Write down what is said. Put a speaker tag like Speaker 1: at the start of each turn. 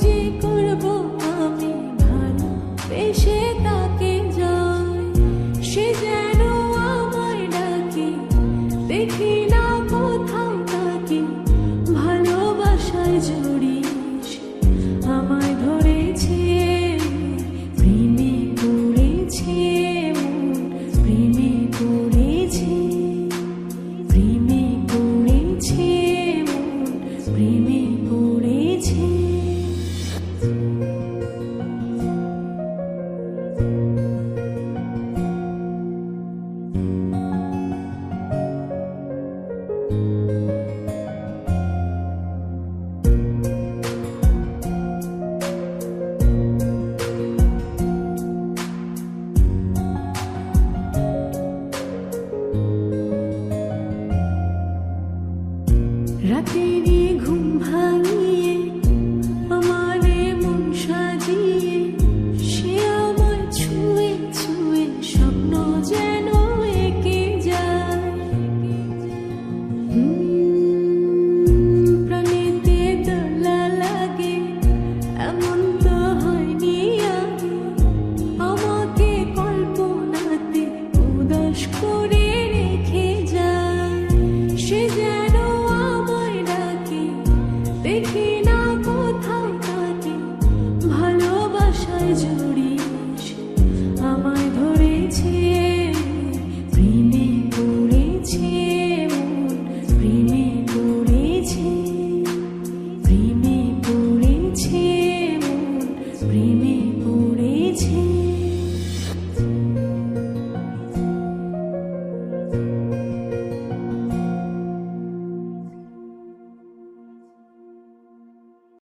Speaker 1: যে করব আমি ভালোবেসে তাকে জয়, সে যেন আমায় ডাকে, দেখি না কোথাও তাকে, ভালোবাসায় জড়িয়েছে আমায় ধরেছে, প্রেমে পড়েছে মন, প্রেমে পড়েছে, প্রেমে পড়েছে মন, প্রেমে পড়েছে। রাতেরই ঘুম ভাঙিয়ে আমারে মন সাজিয়ে, সে আমায় ছুঁয়ে ছুঁয়ে স্বপ্ন যেন এঁকে যায়, প্রাণেতে দোলা লাগে এমন তো হয়নি আগে, আমাকে কল্পনাতে উদাস করে রেখে যায়, সে যেন আমায় ডাকে, দেখি না কোথাও তাকে, ভালোবাসায়